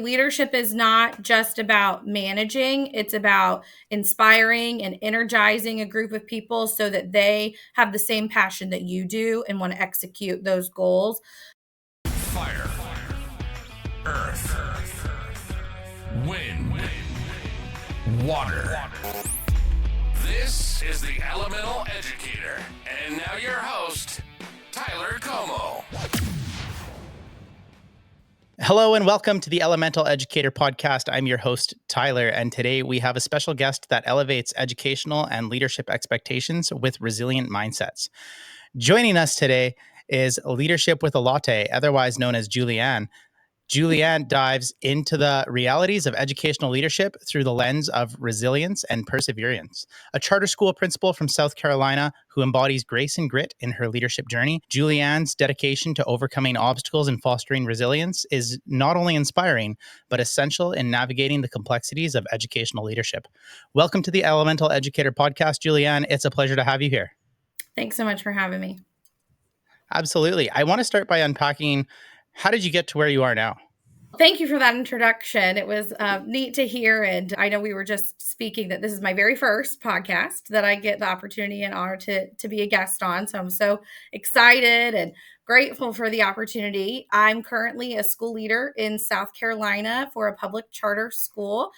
Leadership is not just about managing, it's about inspiring and energizing a group of people so that they have the same passion that you do and want to execute those goals. Fire, earth, wind, water. This is the Elemental Educator. And now your host, Tyler Comeau. Hello and welcome to the Elemental Educator Podcast. I'm your host, Tyler, and today we have a special guest that elevates educational and leadership expectations with resilient mindsets. Joining us today is Leadership with a Latte, otherwise known as Julianne. Julianne dives into the realities of educational leadership through the lens of resilience and perseverance. A charter school principal from South Carolina who embodies grace and grit in her leadership journey, Julianne's dedication to overcoming obstacles and fostering resilience is not only inspiring, but essential in navigating the complexities of educational leadership. Welcome to the Elemental Educator Podcast, Julianne. It's a pleasure to have you here. Thanks so much for having me. Absolutely. I want to start by unpacking, how did you get to where you are now? Thank you for that introduction. It was neat to hear. And I know we were just speaking that this is my very first podcast that I get the opportunity and honor to be a guest on. So I'm so excited and grateful for the opportunity. I'm currently a school leader in South Carolina for a public charter school.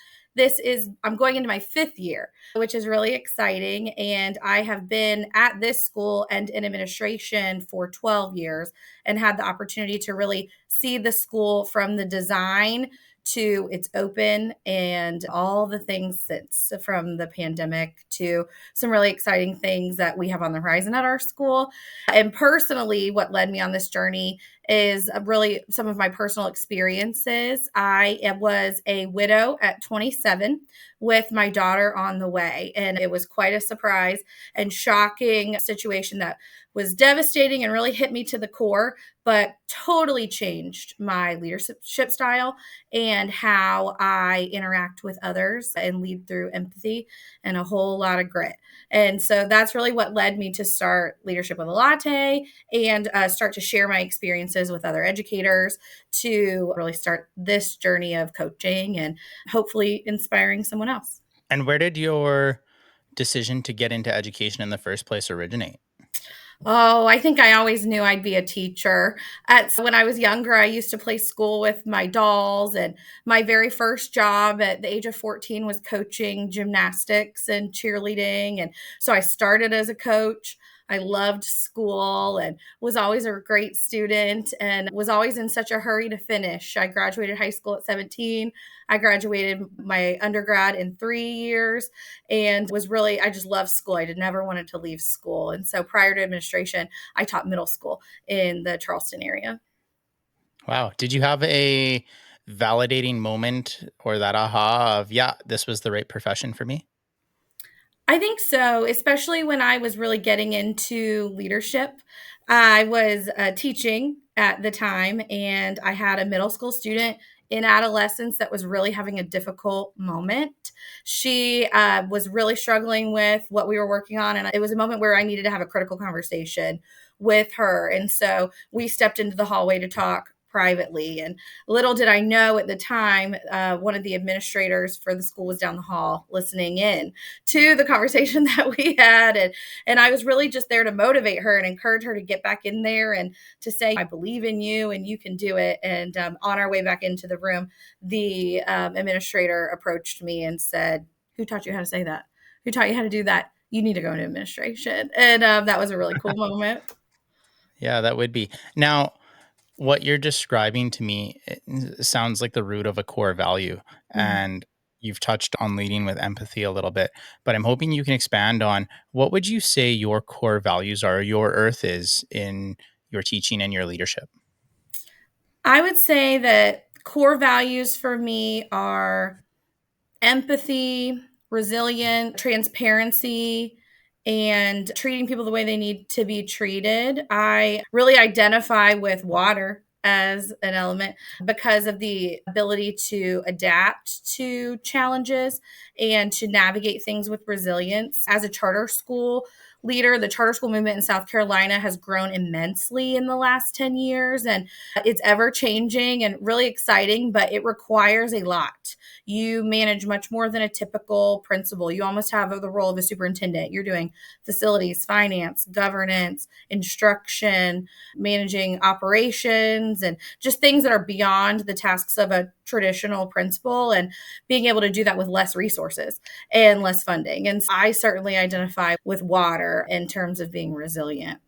I'm going into my 5th year, which is really exciting. And I have been at this school and in administration for 12 years and had the opportunity to really see the school from the design to its open and all the things since, from the pandemic to some really exciting things that we have on the horizon at our school. And personally, what led me on this journey is really some of my personal experiences. I was a widow at 27 with my daughter on the way, and it was quite a surprise and shocking situation that was devastating and really hit me to the core, but totally changed my leadership style and how I interact with others and lead through empathy and a whole lot of grit. And so that's really what led me to start Leadership with a Latte and start to share my experiences with other educators to really start this journey of coaching and hopefully inspiring someone else. And where did your decision to get into education in the first place originate? Oh, I think I always knew I'd be a teacher. When I was younger, I used to play school with my dolls, and my very first job at the age of 14 was coaching gymnastics and cheerleading. And so I started as a coach. I loved school and was always a great student and was always in such a hurry to finish. I graduated high school at 17. I graduated my undergrad in 3 years and I just loved school. I never wanted to leave school. And so prior to administration, I taught middle school in the Charleston area. Wow. Did you have a validating moment or that aha of, yeah, this was the right profession for me? I think so, especially when I was really getting into leadership. I was teaching at the time, and I had a middle school student in adolescence that was really having a difficult moment. She was really struggling with what we were working on, and it was a moment where I needed to have a critical conversation with her. And so we stepped into the hallway to talk privately. And little did I know at the time, one of the administrators for the school was down the hall listening in to the conversation that we had. And I was really just there to motivate her and encourage her to get back in there and to say, I believe in you and you can do it. And on our way back into the room, the administrator approached me and said, "Who taught you how to say that? Who taught you how to do that? You need to go into administration." And that was a really cool moment. Yeah, that would be. Now, what you're describing to me sounds like the root of a core value. Mm-hmm. And you've touched on leading with empathy a little bit, but I'm hoping you can expand on what would you say your core values are, your earth is in your teaching and your leadership? I would say that core values for me are empathy, resilience, transparency, and treating people the way they need to be treated. I really identify with water as an element because of the ability to adapt to challenges and to navigate things with resilience. As a charter school, leader. The charter school movement in South Carolina has grown immensely in the last 10 years, and it's ever changing and really exciting, but it requires a lot. You manage much more than a typical principal. You almost have the role of a superintendent. You're doing facilities, finance, governance, instruction, managing operations, and just things that are beyond the tasks of a traditional principal, and being able to do that with less resources and less funding. And I certainly identify with water in terms of being resilient.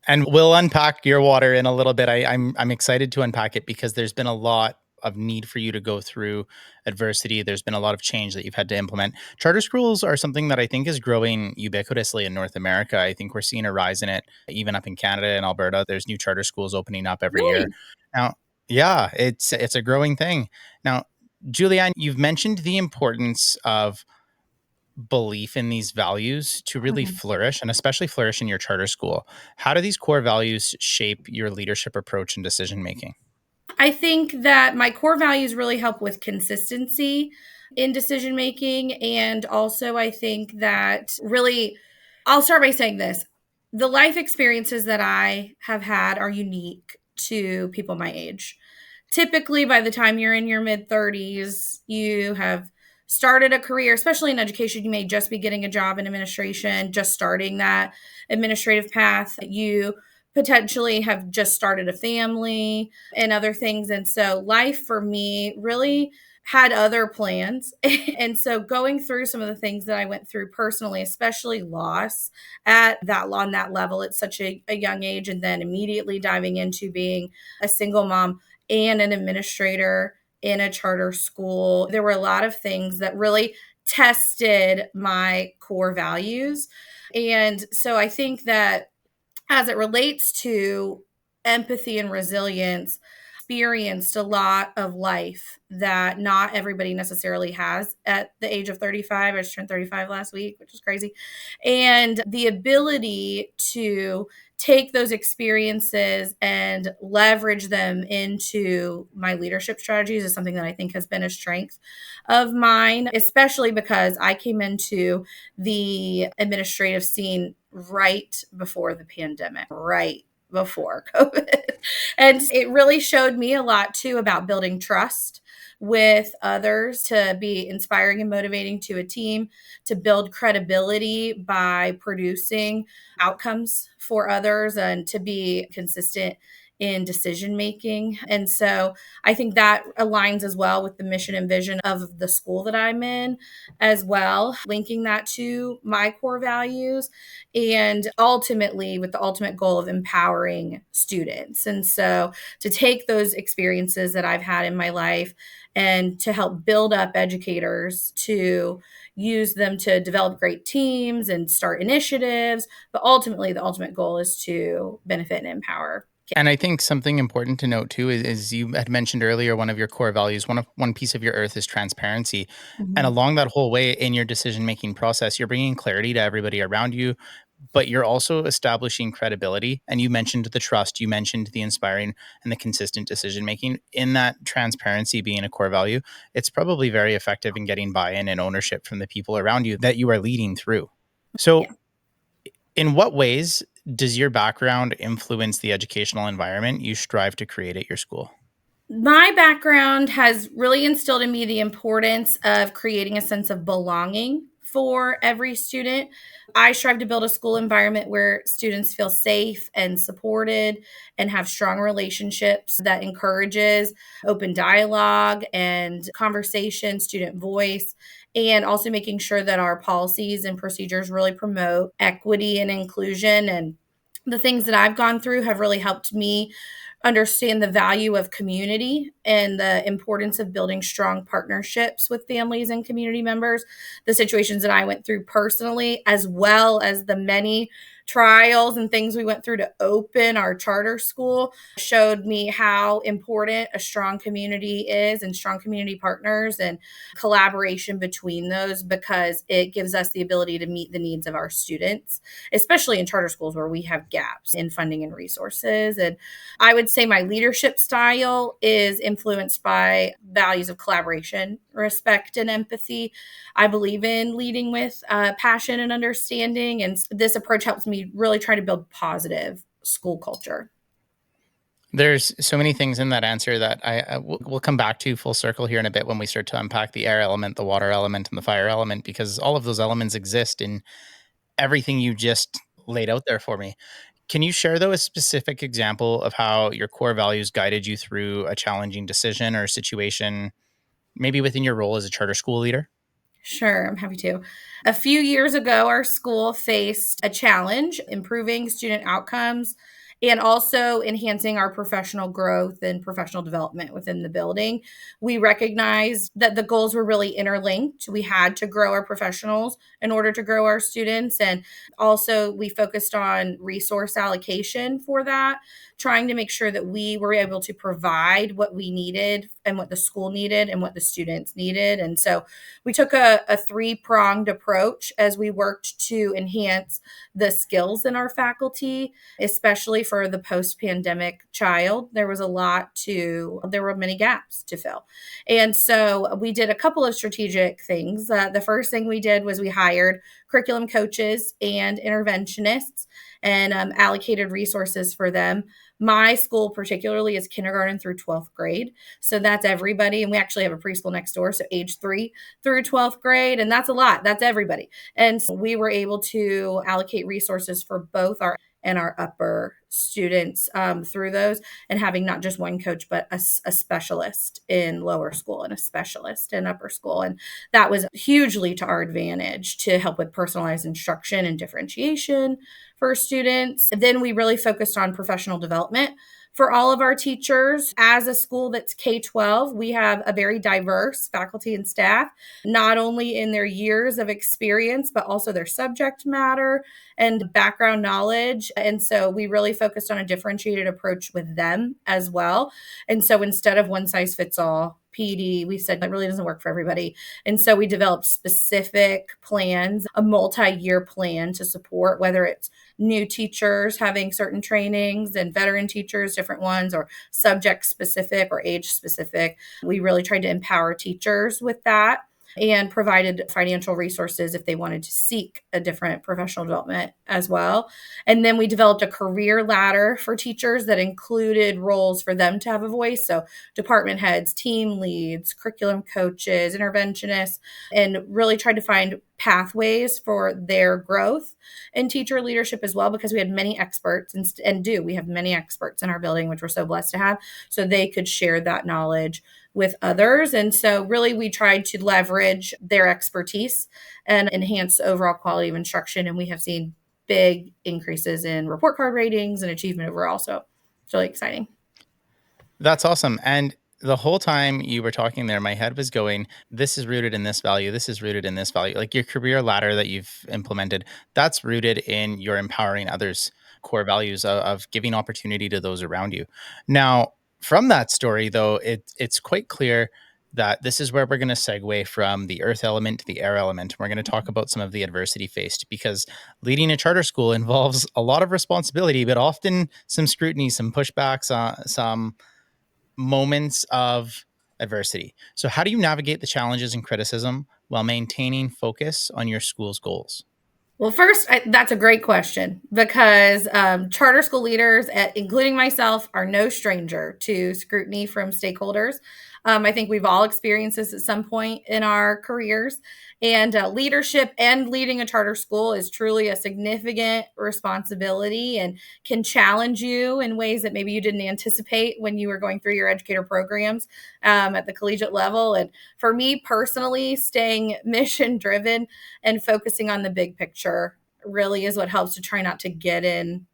And we'll unpack your water in a little bit. I'm excited to unpack it because there's been a lot of need for you to go through adversity. There's been a lot of change that you've had to implement. Charter schools are something that I think is growing ubiquitously in North America. I think we're seeing a rise in it, even up in Canada and Alberta. There's new charter schools opening up every year. Now, yeah, it's a growing thing. Now, Julianne, you've mentioned the importance of belief in these values to really flourish, and especially flourish in your charter school. How do these core values shape your leadership approach and decision making? I think that my core values really help with consistency in decision making. And also, I think that really, I'll start by saying this: the life experiences that I have had are unique to people my age. Typically, by the time you're in your mid 30s, you have started a career, especially in education. You may just be getting a job in administration, just starting that administrative path. You potentially have just started a family and other things. And so life for me really had other plans. And so going through some of the things that I went through personally, especially loss on that level at such a young age, and then immediately diving into being a single mom and an administrator in a charter school, there were a lot of things that really tested my core values. And so I think that as it relates to empathy and resilience, experienced a lot of life that not everybody necessarily has at the age of 35. I just turned 35 last week, which is crazy. And the ability to take those experiences and leverage them into my leadership strategies is something that I think has been a strength of mine, especially because I came into the administrative scene right before the pandemic, right before COVID. And it really showed me a lot too about building trust with others, to be inspiring and motivating to a team, to build credibility by producing outcomes for others, and to be consistent in decision making. And so I think that aligns as well with the mission and vision of the school that I'm in as well, linking that to my core values, and ultimately with the ultimate goal of empowering students. And so to take those experiences that I've had in my life and to help build up educators, to use them to develop great teams and start initiatives. But ultimately, the ultimate goal is to benefit and empower. And I think something important to note too is you had mentioned earlier, one of your core values, one piece of your earth is transparency. And along that whole way in your decision making process, you're bringing clarity to everybody around you, but you're also establishing credibility. And you mentioned the trust, you mentioned the inspiring and the consistent decision making. In that transparency being a core value, it's probably very effective in getting buy-in and ownership from the people around you that you are leading through. So in what ways does your background influence the educational environment you strive to create at your school? My background has really instilled in me the importance of creating a sense of belonging for every student. I strive to build a school environment where students feel safe and supported and have strong relationships that encourages open dialogue and conversation, student voice, and also making sure that our policies and procedures really promote equity and inclusion. And the things that I've gone through have really helped me understand the value of community and the importance of building strong partnerships with families and community members. The situations that I went through personally, as well as the many trials and things we went through to open our charter school showed me how important a strong community is and strong community partners and collaboration between those, because it gives us the ability to meet the needs of our students, especially in charter schools where we have gaps in funding and resources. And I would say my leadership style is influenced by values of collaboration, respect, and empathy. I believe in leading with passion and understanding. And this approach helps me really try to build positive school culture. There's so many things in that answer that we'll come back to full circle here in a bit when we start to unpack the air element, the water element, and the fire element, because all of those elements exist in everything you just laid out there for me. Can you share, though, a specific example of how your core values guided you through a challenging decision or situation, maybe within your role as a charter school leader? Sure, I'm happy to. A few years ago, our school faced a challenge improving student outcomes and also enhancing our professional growth and professional development within the building. We recognized that the goals were really interlinked. We had to grow our professionals in order to grow our students. And also, we focused on resource allocation for that, trying to make sure that we were able to provide what we needed and what the school needed and what the students needed. And so we took a three-pronged approach as we worked to enhance the skills in our faculty, especially for the post-pandemic child. There were many gaps to fill. And so we did a couple of strategic things. The first thing we did was we hired curriculum coaches and interventionists and allocated resources for them. My school particularly is kindergarten through 12th grade. So that's everybody. And we actually have a preschool next door. So age 3 through 12th grade. And that's a lot. That's everybody. And so we were able to allocate resources for both our and our upper students through those, and having not just one coach, but a specialist in lower school and a specialist in upper school. And that was hugely to our advantage to help with personalized instruction and differentiation for students. Then we really focused on professional development for all of our teachers. As a school that's K-12, we have a very diverse faculty and staff, not only in their years of experience, but also their subject matter and background knowledge. And so we really focused on a differentiated approach with them as well. And so instead of one size fits all PD, we said that really doesn't work for everybody. And so we developed specific plans, a multi-year plan to support, whether it's new teachers having certain trainings and veteran teachers, different ones, or subject specific or age specific. We really tried to empower teachers with that and provided financial resources if they wanted to seek a different professional development as well. And then we developed a career ladder for teachers that included roles for them to have a voice. So department heads, team leads, curriculum coaches, interventionists, and really tried to find pathways for their growth in teacher leadership as well, because we had many experts we have many experts in our building, which we're so blessed to have, so they could share that knowledge with others. And so really we tried to leverage their expertise and enhance the overall quality of instruction. And we have seen big increases in report card ratings and achievement overall. So it's really exciting. That's awesome. And the whole time you were talking there, my head was going, this is rooted in this value. This is rooted in this value. Like your career ladder that you've implemented, that's rooted in your empowering others core values of giving opportunity to those around you. Now, from that story, though, it's quite clear that this is where we're going to segue from the earth element to the air element. We're going to talk about some of the adversity faced, because leading a charter school involves a lot of responsibility, but often some scrutiny, some pushbacks, some moments of adversity. So how do you navigate the challenges and criticism while maintaining focus on your school's goals? Well, first, that's a great question, because charter school leaders, including myself, are no stranger to scrutiny from stakeholders. I think we've all experienced this at some point in our careers. And leadership and leading a charter school is truly a significant responsibility and can challenge you in ways that maybe you didn't anticipate when you were going through your educator programs at the collegiate level. And for me personally, staying mission driven and focusing on the big picture really is what helps to try not to get in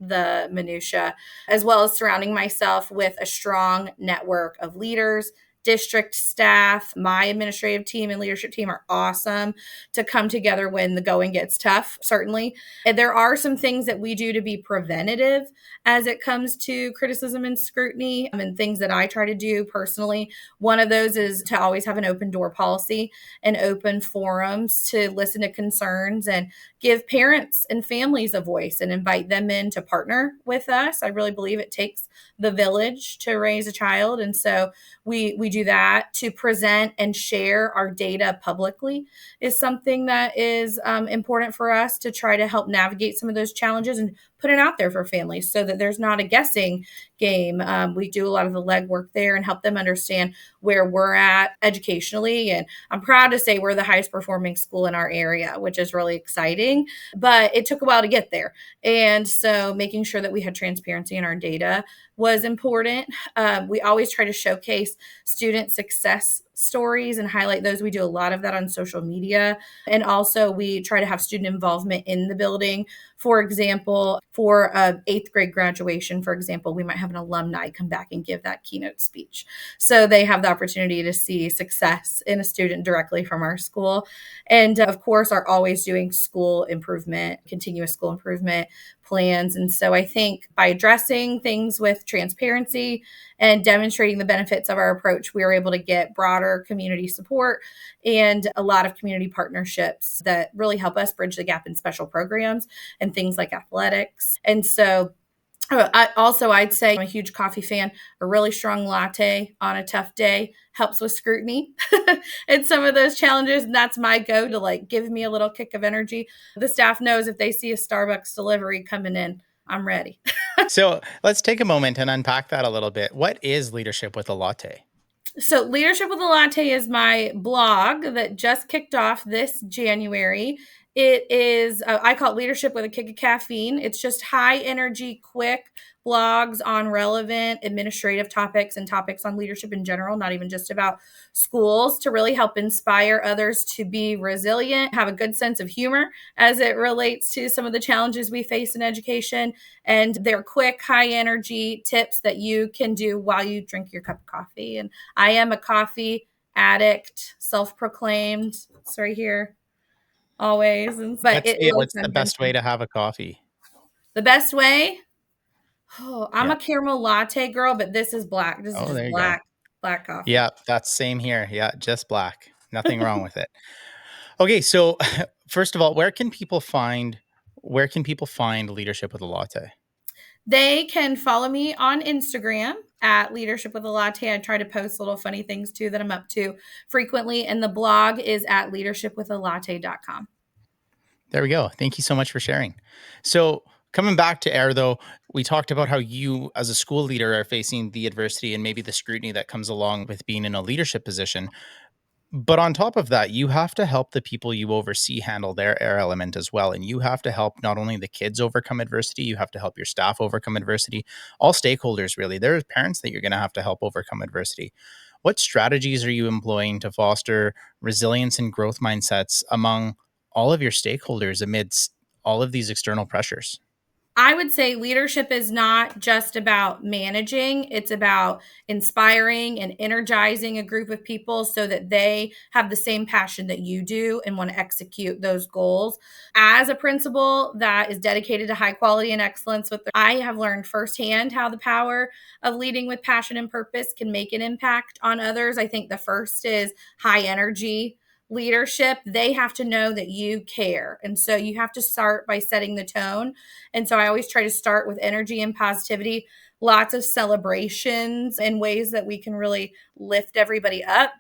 the minutia, as well as surrounding myself with a strong network of leaders district staff, my administrative team and leadership team are awesome to come together when the going gets tough, certainly. And there are some things that we do to be preventative as it comes to criticism and scrutiny, and things that I try to do personally. One of those is to always have an open door policy and open forums to listen to concerns and give parents and families a voice and invite them in to partner with us. I really believe it takes the village to raise a child. And so we do that. To present and share our data publicly is something that is important for us to try to help navigate some of those challenges and put it out there for families so that there's not a guessing game. We do a lot of the legwork there and help them understand where we're at educationally. And I'm proud to say we're the highest performing school in our area, which is really exciting, but it took a while to get there. And so making sure that we had transparency in our data was important. We always try to showcase student success stories and highlight those. We do a lot of that on social media. And also we try to have student involvement in the building. For example, for an 8th grade graduation, for example, we might have an alumni come back and give that keynote speech. So they have the opportunity to see success in a student directly from our school. And of course, are always doing school improvement, continuous school improvement plans. And so I think by addressing things with transparency and demonstrating the benefits of our approach, we were able to get broader community support and a lot of community partnerships that really help us bridge the gap in special programs and things like athletics. And so I'd say I'm a huge coffee fan. A really strong latte on a tough day helps with scrutiny and some of those challenges. And that's my go to give me a little kick of energy. The staff knows if they see a Starbucks delivery coming in, I'm ready. So let's take a moment and unpack that a little bit. What is Leadership with a Latte? So Leadership with a Latte is my blog that just kicked off this January. It is, I call it Leadership with a Kick of Caffeine. It's just high energy, quick blogs on relevant administrative topics and topics on leadership in general, not even just about schools, to really help inspire others to be resilient, have a good sense of humor as it relates to some of the challenges we face in education. And they're quick, high energy tips that you can do while you drink your cup of coffee. And I am a coffee addict, self-proclaimed. It's right here. Always. But what's the best way to have a coffee? The best way? Oh, I'm a caramel latte girl, but this is black. This is just black coffee. Yeah, that's same here. Yeah, just black. Nothing wrong with it. Okay, so first of all, where can people find Leadership with a Latte? They can follow me on Instagram at Leadership with a Latte. I try to post little funny things too that I'm up to frequently. And the blog is at leadershipwithalatte.com. There we go. Thank you so much for sharing. So coming back to air, though, we talked about how you as a school leader are facing the adversity and maybe the scrutiny that comes along with being in a leadership position. But on top of that, you have to help the people you oversee handle their air element as well. And you have to help not only the kids overcome adversity, you have to help your staff overcome adversity, all stakeholders, really. There's parents that you're going to have to help overcome adversity. What strategies are you employing to foster resilience and growth mindsets among all of your stakeholders amidst all of these external pressures? I would say leadership is not just about managing. It's about inspiring and energizing a group of people so that they have the same passion that you do and want to execute those goals. As a principal that is dedicated to high quality and excellence, I have learned firsthand how the power of leading with passion and purpose can make an impact on others. I think the first is high energy leadership. They have to know that you care. And so you have to start by setting the tone. And so I always try to start with energy and positivity, lots of celebrations and ways that we can really lift everybody up.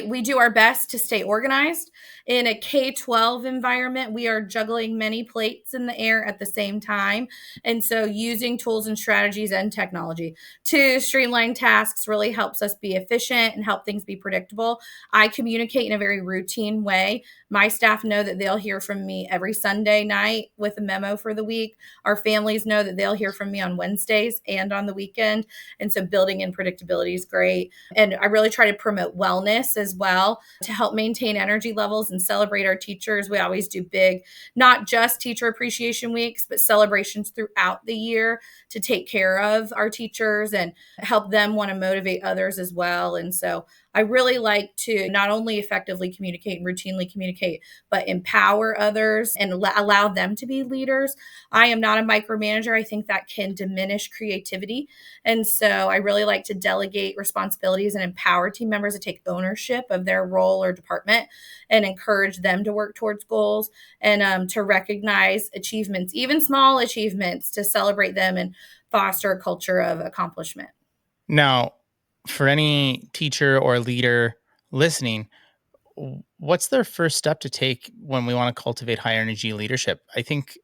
We do our best to stay organized. In a K-12 environment, we are juggling many plates in the air at the same time. And so using tools and strategies and technology to streamline tasks really helps us be efficient and help things be predictable. I communicate in a very routine way. My staff know that they'll hear from me every Sunday night with a memo for the week. Our families know that they'll hear from me on Wednesdays and on the weekend. And so building in predictability is great. And I really try to promote wellness awareness as well to help maintain energy levels and celebrate our teachers. We always do big, not just teacher appreciation weeks, but celebrations throughout the year to take care of our teachers and help them want to motivate others as well. And so I really like to not only effectively communicate and routinely communicate, but empower others and allow them to be leaders. I am not a micromanager. I think that can diminish creativity. And so I really like to delegate responsibilities and empower team members to take ownership of their role or department and encourage them to work towards goals and to recognize achievements, even small achievements, to celebrate them and foster a culture of accomplishment. Now, for any teacher or leader listening, what's their first step to take when we want to cultivate high energy leadership? I think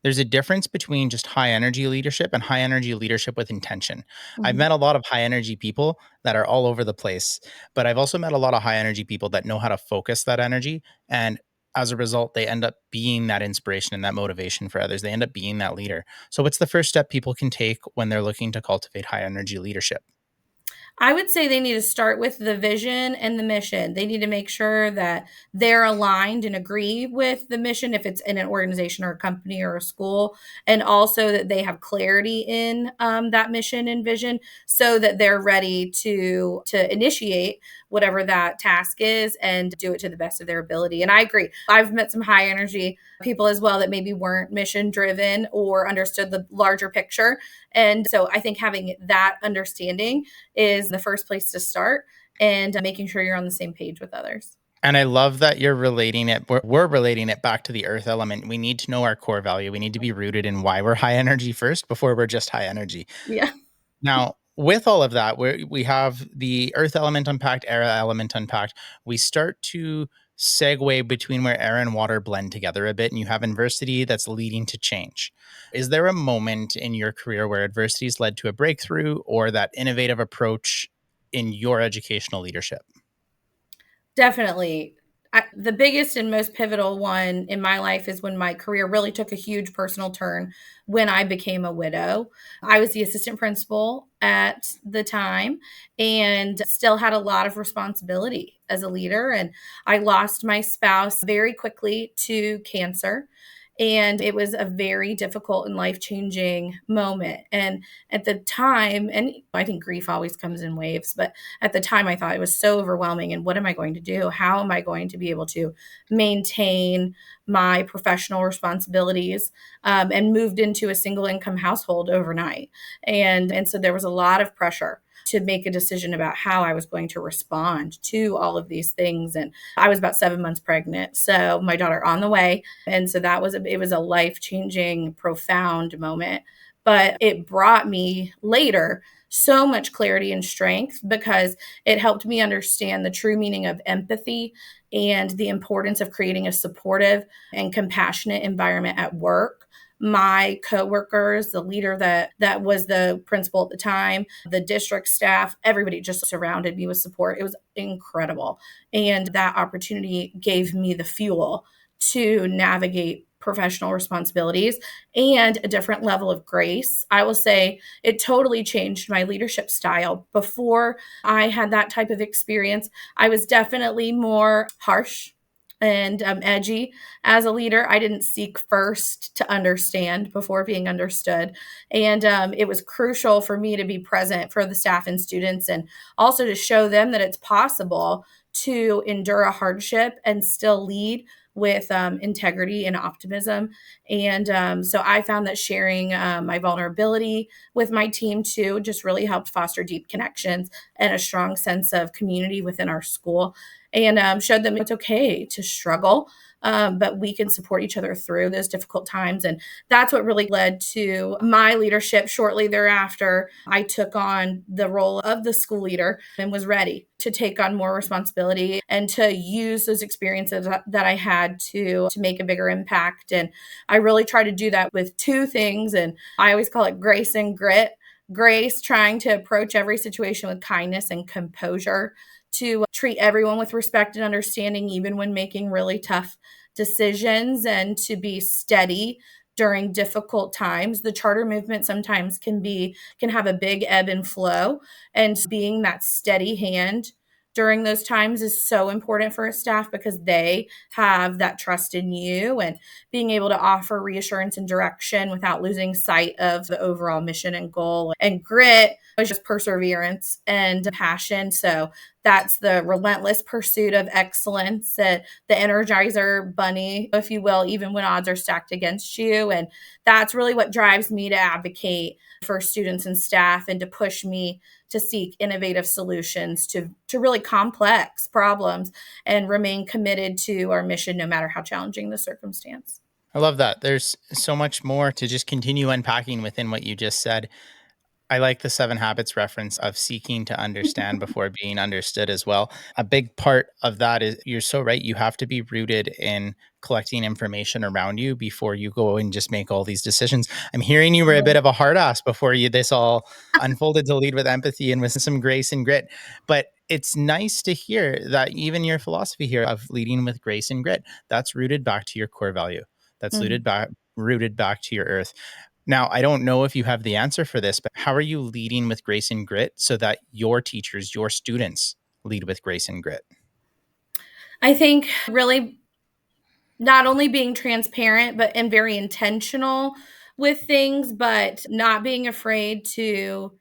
there's a difference between just high energy leadership and high energy leadership with intention. I've Mhm. met a lot of high energy people that are all over the place, but I've also met a lot of high energy people that know how to focus that energy. And as a result, they end up being that inspiration and that motivation for others. They end up being that leader. So, what's the first step people can take when they're looking to cultivate high energy leadership? I would say they need to start with the vision and the mission. They need to make sure that they're aligned and agree with the mission if it's in an organization or a company or a school, and also that they have clarity in that mission and vision so that they're ready to initiate whatever that task is and do it to the best of their ability. And I agree. I've met some high energy people as well that maybe weren't mission driven or understood the larger picture. And so I think having that understanding is the first place to start and making sure you're on the same page with others. And I love that you're relating it. We're relating it back to the earth element. We need to know our core value. We need to be rooted in why we're high energy first before we're just high energy. Yeah. Now, with all of that, we have the earth element unpacked, air element unpacked. We start to segue between where air and water blend together a bit, and you have adversity that's leading to change. Is there a moment in your career where adversity has led to a breakthrough or that innovative approach in your educational leadership? Definitely. The biggest and most pivotal one in my life is when my career really took a huge personal turn when I became a widow. I was the assistant principal at the time and still had a lot of responsibility as a leader. And I lost my spouse very quickly to cancer. And it was a very difficult and life changing moment. And at the time, and I think grief always comes in waves, but at the time I thought it was so overwhelming. And what am I going to do? How am I going to be able to maintain my professional responsibilities, and moved into a single income household overnight? And so there was a lot of pressure to make a decision about how I was going to respond to all of these things. And I was about 7 months pregnant, so my daughter on the way. And so it was a life-changing, profound moment. But it brought me later so much clarity and strength because it helped me understand the true meaning of empathy and the importance of creating a supportive and compassionate environment at work. My coworkers, the leader that was the principal at the time, the district staff, everybody just surrounded me with support. It was incredible. And that opportunity gave me the fuel to navigate professional responsibilities and a different level of grace. I will say it totally changed my leadership style. Before I had that type of experience, I was definitely more harsh and edgy as a leader. I didn't seek first to understand before being understood. And it was crucial for me to be present for the staff and students and also to show them that it's possible to endure a hardship and still lead with integrity and optimism. And so I found that sharing my vulnerability with my team too just really helped foster deep connections and a strong sense of community within our school, and showed them it's okay to struggle, but we can support each other through those difficult times. And that's what really led to my leadership. Shortly thereafter, I took on the role of the school leader and was ready to take on more responsibility and to use those experiences that I had to make a bigger impact. And I really try to do that with two things. And I always call it grace and grit. Grace, trying to approach every situation with kindness and composure, to treat everyone with respect and understanding, even when making really tough decisions, and to be steady during difficult times. The charter movement sometimes can have a big ebb and flow, and being that steady hand during those times is so important for a staff because they have that trust in you, and being able to offer reassurance and direction without losing sight of the overall mission and goal. And grit is just perseverance and passion. So that's the relentless pursuit of excellence, the Energizer bunny, if you will, even when odds are stacked against you. And that's really what drives me to advocate for students and staff and to push me to seek innovative solutions to really complex problems and remain committed to our mission no matter how challenging the circumstance. I love that. There's so much more to just continue unpacking within what you just said. I like the 7 habits reference of seeking to understand before being understood as well. A big part of that is you're so right. You have to be rooted in collecting information around you before you go and just make all these decisions. I'm hearing you were a bit of a hard ass before this all unfolded to lead with empathy and with some grace and grit. But it's nice to hear that even your philosophy here of leading with grace and grit, that's rooted back to your core value. That's rooted back to your earth. Now, I don't know if you have the answer for this, but how are you leading with grace and grit so that your teachers, your students lead with grace and grit? I think really not only being transparent, but and very intentional with things, but not being afraid to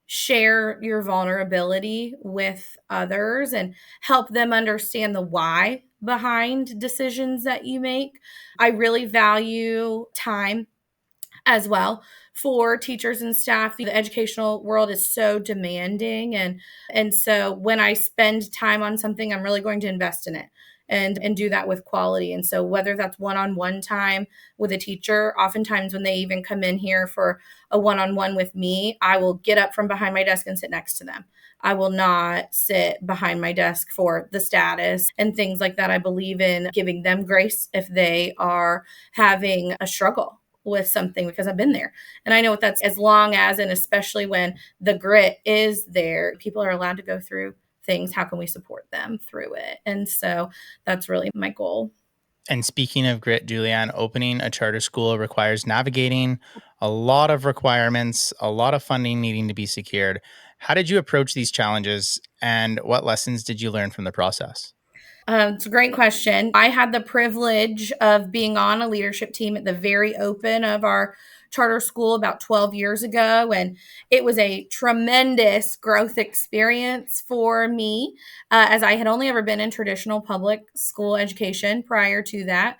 share your vulnerability with others and help them understand the why behind decisions that you make. I really value time as well for teachers and staff. The educational world is so demanding, and so when I spend time on something, I'm really going to invest in it and do that with quality. And so whether that's one-on-one time with a teacher, oftentimes when they even come in here for a one-on-one with me, I will get up from behind my desk and sit next to them. I will not sit behind my desk for the status and things like that. I believe in giving them grace if they are having a struggle with something, because I've been there and I know what that's, as long as, and especially when the grit is there, people are allowed to go through things. How can we support them through it? And so that's really my goal. And speaking of grit, Julianne, opening a charter school requires navigating a lot of requirements, a lot of funding needing to be secured. How did you approach these challenges and what lessons did you learn from the process? It's a great question. I had the privilege of being on a leadership team at the very open of our charter school about 12 years ago. And it was a tremendous growth experience for me, as I had only ever been in traditional public school education prior to that.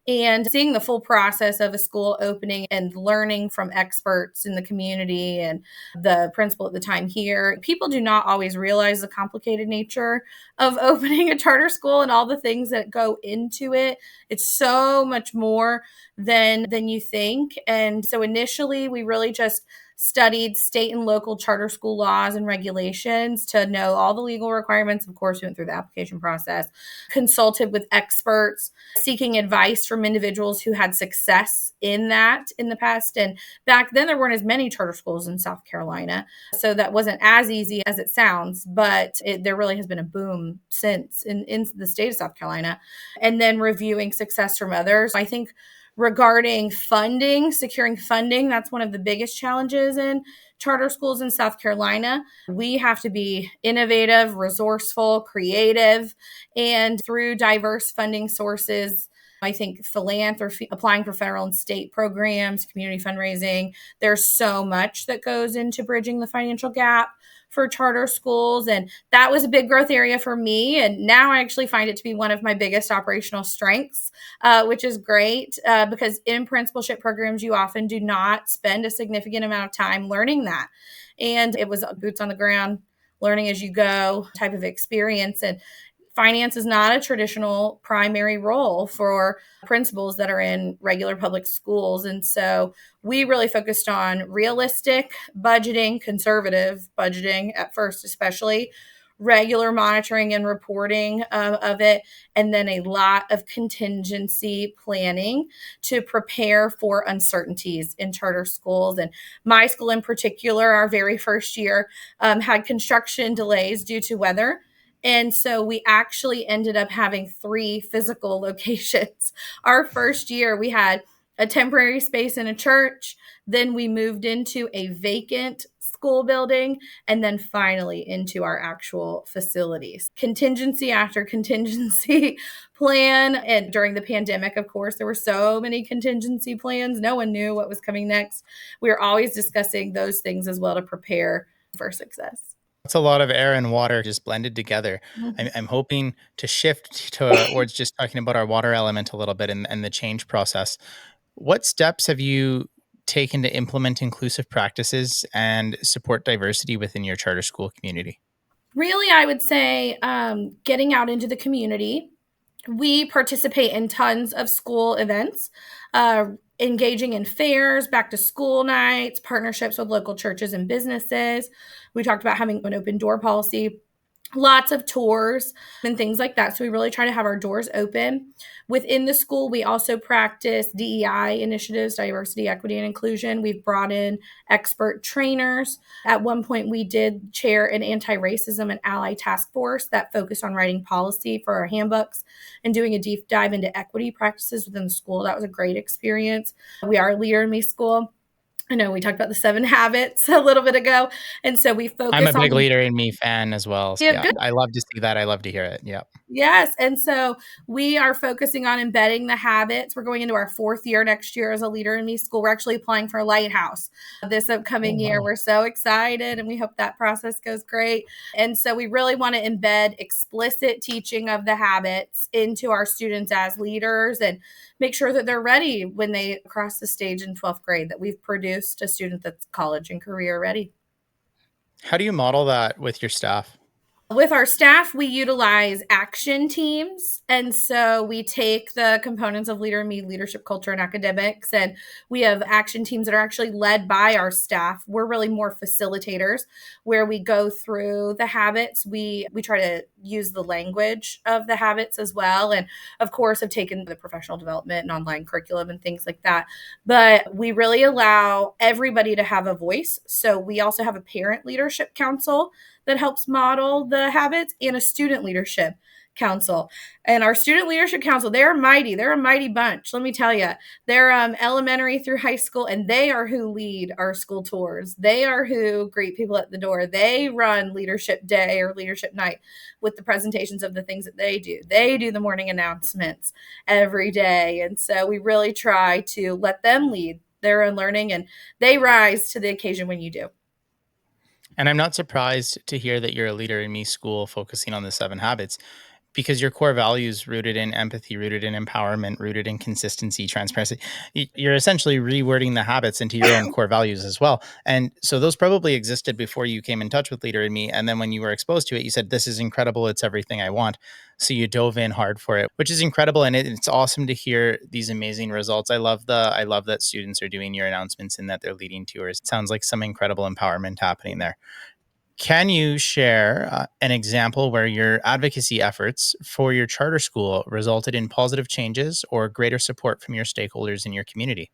And seeing the full process of a school opening and learning from experts in the community and the principal at the time here, people do not always realize the complicated nature of opening a charter school and all the things that go into it. It's so much more than you think. And so initially, we really just studied state and local charter school laws and regulations to know all the legal requirements. Of course, we went through the application process, consulted with experts, seeking advice from individuals who had success in that in the past. And back then, there weren't as many charter schools in South Carolina. So that wasn't as easy as it sounds, but there really has been a boom since in the state of South Carolina. And then reviewing success from others. I think regarding funding, securing funding, that's one of the biggest challenges in charter schools in South Carolina. We have to be innovative, resourceful, creative, and through diverse funding sources. I think philanthropy, applying for federal and state programs, community fundraising, there's so much that goes into bridging the financial gap for charter schools. And that was a big growth area for me. And now I actually find it to be one of my biggest operational strengths, which is great because in principalship programs, you often do not spend a significant amount of time learning that. And it was boots on the ground, learning as you go type of experience. And finance is not a traditional primary role for principals that are in regular public schools. And so we really focused on realistic budgeting, conservative budgeting at first, especially regular monitoring and reporting of it, and then a lot of contingency planning to prepare for uncertainties in charter schools. And my school in particular, our very first year, had construction delays due to weather. And so we actually ended up having 3 physical locations. Our first year, we had a temporary space in a church. Then we moved into a vacant school building, and then finally into our actual facilities. Contingency after contingency plan. And during the pandemic, of course, there were so many contingency plans. No one knew what was coming next. We were always discussing those things as well to prepare for success. It's a lot of air and water just blended together. I'm hoping to shift towards just talking about our water element a little bit and the change process. What steps have you taken to implement inclusive practices and support diversity within your charter school community? Really, I would say getting out into the community. We participate in tons of school events, engaging in fairs, back to school nights, partnerships with local churches and businesses. We talked about having an open door policy, lots of tours and things like that. So we really try to have our doors open. Within the school, we also practice DEI initiatives, diversity, equity, and inclusion. We've brought in expert trainers. At one point, we did chair an anti-racism and ally task force that focused on writing policy for our handbooks and doing a deep dive into equity practices within the school. That was a great experience. We are a Leader in Me school. I know we talked about the 7 habits a little bit ago. And so we focus I'm a big on Leader in Me fan as well. So yeah, yeah, good. I love to see that. I love to hear it. Yeah. Yes. And so we are focusing on embedding the habits. We're going into our 4th year next year as a Leader in Me school. We're actually applying for a lighthouse this upcoming year. Wow. We're so excited and we hope that process goes great. And so we really want to embed explicit teaching of the habits into our students as leaders and make sure that they're ready when they cross the stage in 12th grade, that we've produced a student that's college and career ready. How do you model that with your staff? With our staff, we utilize action teams. And so we take the components of Leader in Me, leadership, culture, and academics, and we have action teams that are actually led by our staff. We're really more facilitators where we go through the habits. We try to use the language of the habits as well. And of course, have taken the professional development and online curriculum and things like that. But we really allow everybody to have a voice. So we also have a parent leadership council that helps model the habits and a student leadership council. And our student leadership council, they're mighty. They're a mighty bunch. Let me tell you, they're elementary through high school, and they are who lead our school tours. They are who greet people at the door. They run leadership day or leadership night with the presentations of the things that they do. They do the morning announcements every day. And so we really try to let them lead their own learning, and they rise to the occasion when you do. And I'm not surprised to hear that you're a Leader in Me school focusing on the 7 habits because your core values rooted in empathy, rooted in empowerment, rooted in consistency, transparency. You're essentially rewording the habits into your own core values as well. And so those probably existed before you came in touch with Leader in Me. And then when you were exposed to it, you said, this is incredible. It's everything I want. So you dove in hard for it, which is incredible. And it's awesome to hear these amazing results. I love that students are doing your announcements and that they're leading tours. It sounds like some incredible empowerment happening there. Can you share an example where your advocacy efforts for your charter school resulted in positive changes or greater support from your stakeholders in your community?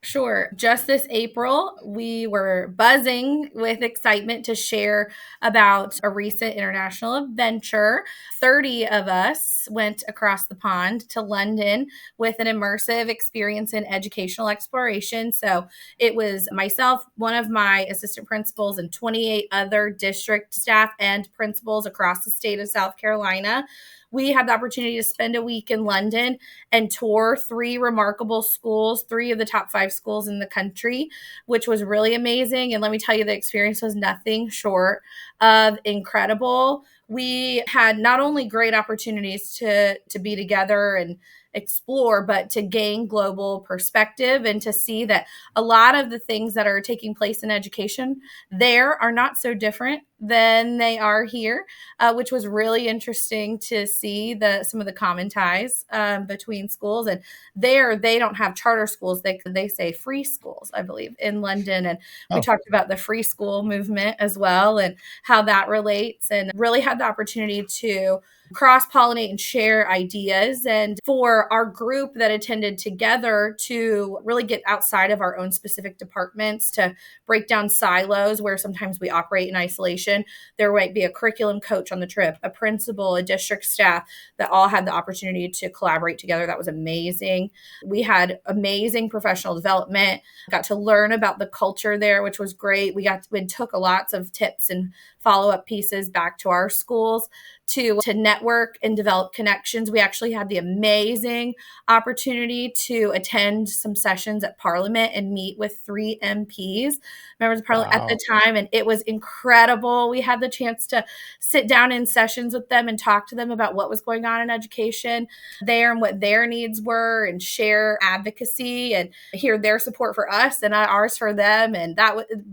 Sure. Just this April, we were buzzing with excitement to share about a recent international adventure. 30 of us went across the pond to London with an immersive experience in educational exploration. So it was myself, one of my assistant principals, and 28 other district staff and principals across the state of South Carolina. We had the opportunity to spend a week in London and tour 3 remarkable schools, 3 of the top 5 schools in the country, which was really amazing. And let me tell you, the experience was nothing short of incredible. We had not only great opportunities to be together and explore, but to gain global perspective and to see that a lot of the things that are taking place in education there are not so different than they are here, which was really interesting to see some of the common ties between schools. And there, they don't have charter schools. They say free schools, I believe, in London. And we talked about the free school movement as well and how that relates, and really had the opportunity to cross-pollinate and share ideas, and for our group that attended together to really get outside of our own specific departments, to break down silos where sometimes we operate in isolation. There might be a curriculum coach on the trip, a principal, a district staff that all had the opportunity to collaborate together. That was amazing. We had amazing professional development, got to learn about the culture there, which was great. We took lots of tips and follow-up pieces back to our schools to network and develop connections. We actually had the amazing opportunity to attend some sessions at Parliament and meet with 3 MPs, members of Parliament at the time, and it was incredible. We had the chance to sit down in sessions with them and talk to them about what was going on in education there and what their needs were, and share advocacy and hear their support for us and ours for them. And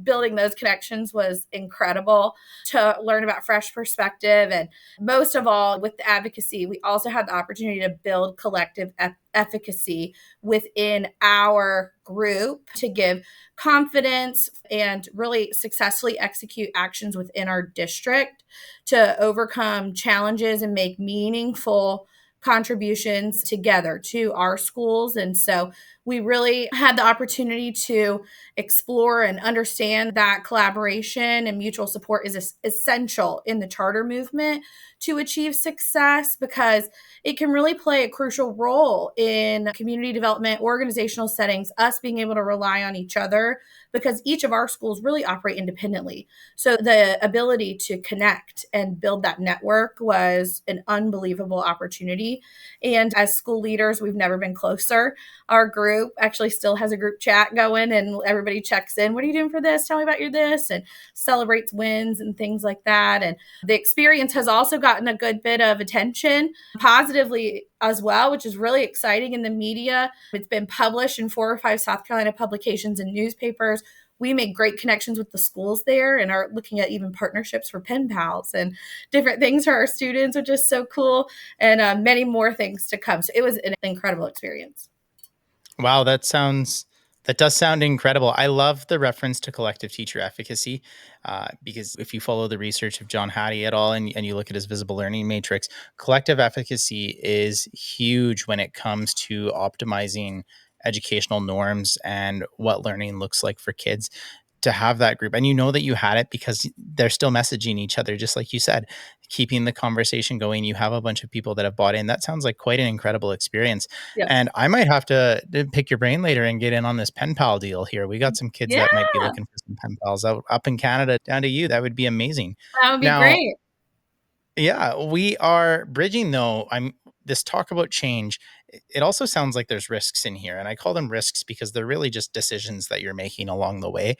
building those connections was incredible to learn about fresh perspective. And most of all, with the advocacy, we also had the opportunity to build collective efficacy within our group to give confidence and really successfully execute actions within our district to overcome challenges and make meaningful contributions together to our schools. And so we really had the opportunity to explore and understand that collaboration and mutual support is essential in the charter movement to achieve success, because it can really play a crucial role in community development, organizational settings, us being able to rely on each other, because each of our schools really operate independently. So the ability to connect and build that network was an unbelievable opportunity. And as school leaders, we've never been closer. Our group actually still has a group chat going, and everybody checks in. What are you doing for this? Tell me about your this, and celebrates wins and things like that. And the experience has also gotten a good bit of attention positively as well, which is really exciting in the media. It's been published in 4 or 5 South Carolina publications and newspapers. We make great connections with the schools there and are looking at even partnerships for pen pals and different things for our students, which is so cool, and many more things to come. So it was an incredible experience. Wow, that does sound incredible. I love the reference to collective teacher efficacy, because if you follow the research of John Hattie et al. And you look at his visible learning matrix, collective efficacy is huge when it comes to optimizing educational norms and what learning looks like for kids. To have that group, and that you had it because they're still messaging each other, just like you said, keeping the conversation going. You have a bunch of people that have bought in. That sounds like quite an incredible experience. Yes. And I might have to pick your brain later and get in on this pen pal deal here. We got some kids that might be looking for some pen pals up in Canada. Down to you. That would be amazing. That would be great. Yeah, we are bridging though. This talk about change. It also sounds like there's risks in here, and I call them risks because they're really just decisions that you're making along the way.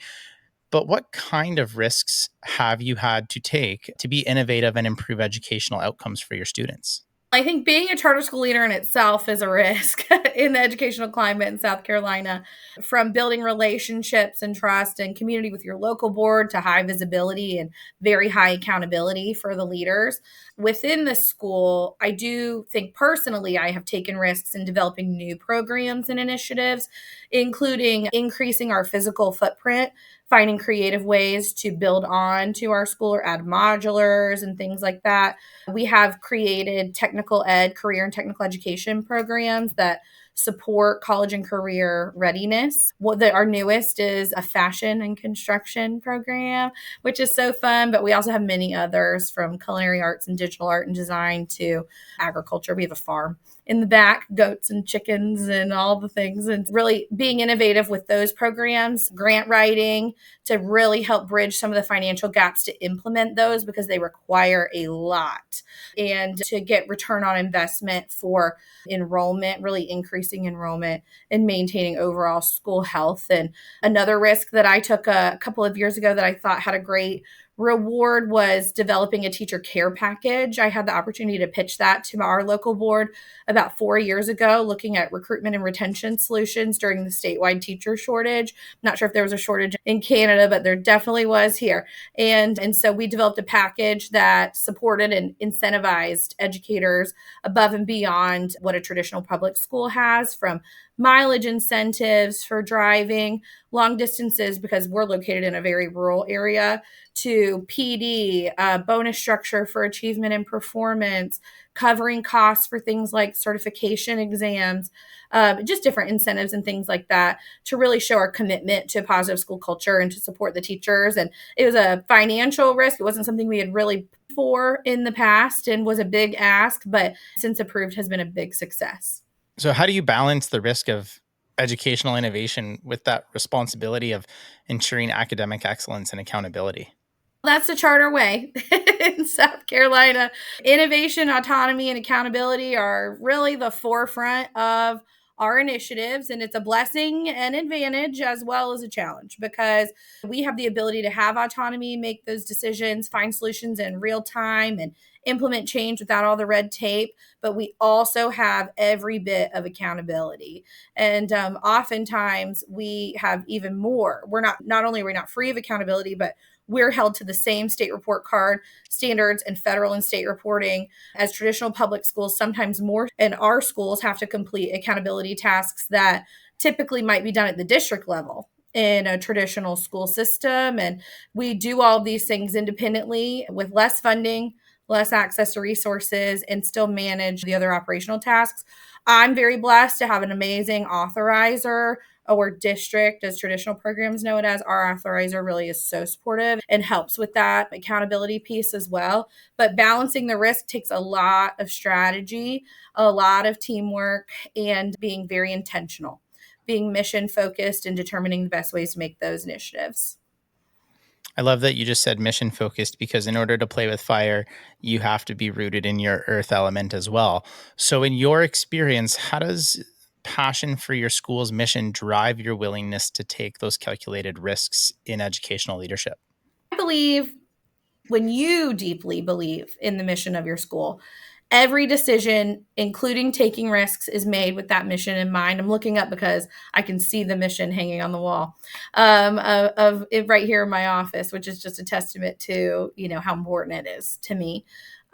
But what kind of risks have you had to take to be innovative and improve educational outcomes for your students? I think being a charter school leader in itself is a risk in the educational climate in South Carolina, from building relationships and trust and community with your local board to high visibility and very high accountability for the leaders. Within the school, I do think personally I have taken risks in developing new programs and initiatives, including increasing our physical footprint, finding creative ways to build on to our school or add modulars and things like that. We have created career and technical education programs that support college and career readiness. Our newest is a fashion and construction program, which is so fun, but we also have many others, from culinary arts and digital art and design to agriculture. We have a farm in the back, goats and chickens and all the things, and really being innovative with those programs, grant writing to really help bridge some of the financial gaps to implement those, because they require a lot, and to get return on investment for enrollment, really increasing enrollment and maintaining overall school health. And another risk that I took a couple of years ago that I thought had a great reward was developing a teacher care package. I had the opportunity to pitch that to our local board about 4 years ago, looking at recruitment and retention solutions during the statewide teacher shortage. I'm not sure if there was a shortage in Canada, but there definitely was here. And so we developed a package that supported and incentivized educators above and beyond what a traditional public school has, from mileage incentives for driving long distances because we're located in a very rural area, to PD, bonus structure for achievement and performance, covering costs for things like certification exams, just different incentives and things like that to really show our commitment to positive school culture and to support the teachers. And it was a financial risk. It wasn't something we had really for in the past and was a big ask, but since approved has been a big success. So, how do you balance the risk of educational innovation with that responsibility of ensuring academic excellence and accountability? That's the charter way in South Carolina. Innovation, autonomy, and accountability are really the forefront of our initiatives. And it's a blessing and advantage as well as a challenge because we have the ability to have autonomy, make those decisions, find solutions in real time, and implement change without all the red tape. But we also have every bit of accountability. And oftentimes we have even more. Not only are we not free of accountability, but we're held to the same state report card standards and federal and state reporting as traditional public schools, sometimes more. And our schools have to complete accountability tasks that typically might be done at the district level in a traditional school system. And we do all of these things independently with less funding, less access to resources, and still manage the other operational tasks. I'm very blessed to have an amazing authorizer or district, as traditional programs know it as. Our authorizer really is so supportive and helps with that accountability piece as well. But balancing the risk takes a lot of strategy, a lot of teamwork, and being very intentional, being mission focused and determining the best ways to make those initiatives. I love that you just said mission focused because in order to play with fire, you have to be rooted in your earth element as well. So, in your experience, how does passion for your school's mission drive your willingness to take those calculated risks in educational leadership? I believe when you deeply believe in the mission of your school, every decision, including taking risks, is made with that mission in mind. I'm looking up because I can see the mission hanging on the wall of it right here in my office, which is just a testament to, how important it is to me.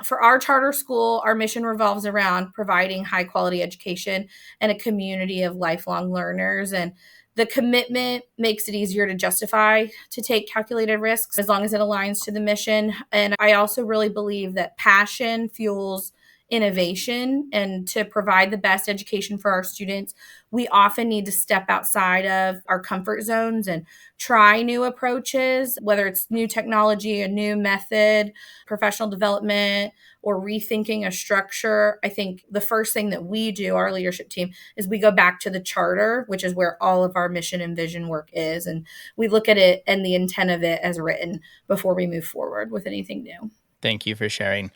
For our charter school, our mission revolves around providing high quality education and a community of lifelong learners. And the commitment makes it easier to justify to take calculated risks as long as it aligns to the mission. And I also really believe that passion fuels innovation, and to provide the best education for our students, we often need to step outside of our comfort zones and try new approaches, whether it's new technology, a new method, professional development, or rethinking a structure. I think the first thing that we do, our leadership team, is we go back to the charter, which is where all of our mission and vision work is. And we look at it and the intent of it as written before we move forward with anything new. Thank you for sharing.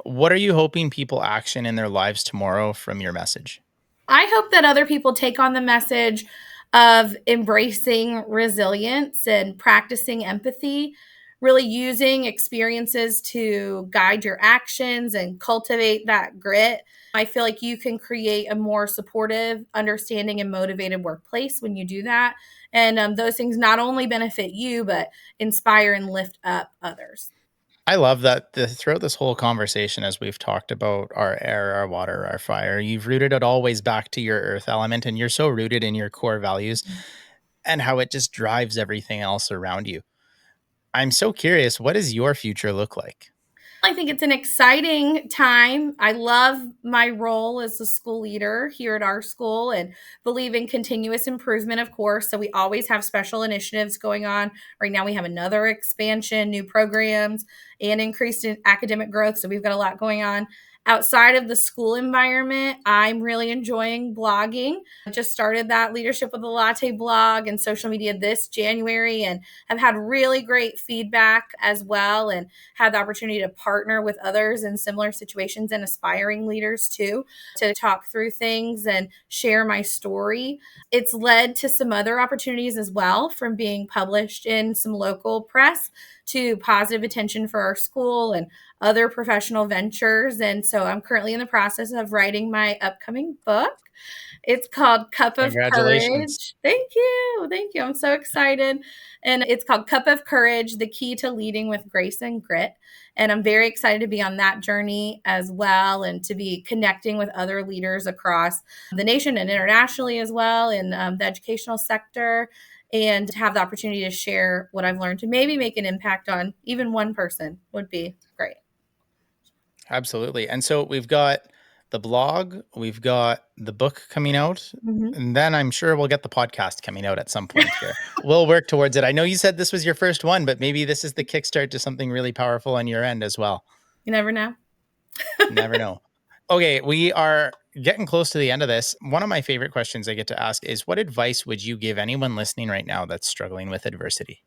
What are you hoping people action in their lives tomorrow from your message? I hope that other people take on the message of embracing resilience and practicing empathy, really using experiences to guide your actions and cultivate that grit. I feel like you can create a more supportive, understanding, and motivated workplace when you do that. And those things not only benefit you, but inspire and lift up others. I love that throughout this whole conversation, as we've talked about our air, our water, our fire, you've rooted it always back to your earth element, and you're so rooted in your core values and how it just drives everything else around you. I'm so curious, what does your future look like? I think it's an exciting time. I love my role as a school leader here at our school and believe in continuous improvement, of course. So we always have special initiatives going on. Right now, we have another expansion, new programs, and increased in academic growth. So we've got a lot going on. Outside of the school environment, I'm really enjoying blogging. I just started that Leadership with a Latte blog and social media this January and have had really great feedback as well, and had the opportunity to partner with others in similar situations and aspiring leaders too, to talk through things and share my story. It's led to some other opportunities as well, from being published in some local press to positive attention for our school and other professional ventures. And so I'm currently in the process of writing my upcoming book. It's called Cup of Congratulations. Courage. Thank you. Thank you. I'm so excited. And it's called Cup of Courage, The Key to Leading with Grace and Grit. And I'm very excited to be on that journey as well, and to be connecting with other leaders across the nation and internationally as well in the educational sector, and to have the opportunity to share what I've learned to maybe make an impact on even one person would be great. Absolutely. And so we've got the blog, we've got the book coming out, and then I'm sure we'll get the podcast coming out at some point here. We'll work towards it. I know you said this was your first one, but maybe this is the kickstart to something really powerful on your end as well. You never know. Never know. Okay, we are getting close to the end of this. One of my favorite questions I get to ask is, what advice would you give anyone listening right now that's struggling with adversity?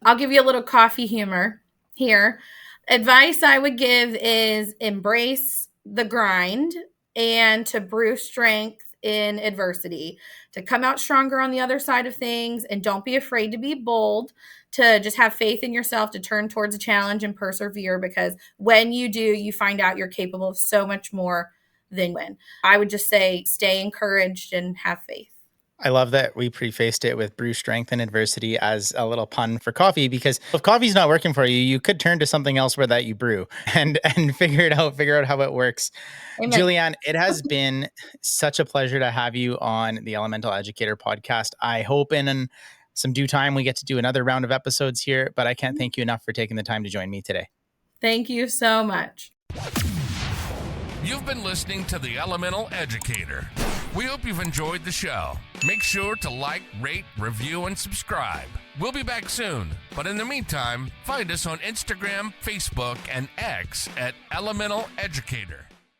I'll give you a little coffee humor here. Advice I would give is embrace the grind and to brew strength in adversity, to come out stronger on the other side of things, and don't be afraid to be bold, to just have faith in yourself, to turn towards a challenge and persevere, because when you do, you find out you're capable of so much more than when. I would just say stay encouraged and have faith. I love that we prefaced it with brew strength and adversity as a little pun for coffee, because if coffee's not working for you, you could turn to something else where that you brew and figure out how it works. Amen. Julianne, it has been such a pleasure to have you on the Elemental Educator podcast. I hope in some due time we get to do another round of episodes here, but I can't thank you enough for taking the time to join me today. Thank you so much. You've been listening to the Elemental Educator. We hope you've enjoyed the show. Make sure to like, rate, review, and subscribe. We'll be back soon, but in the meantime, find us on Instagram, Facebook, and X at Elemental Educator.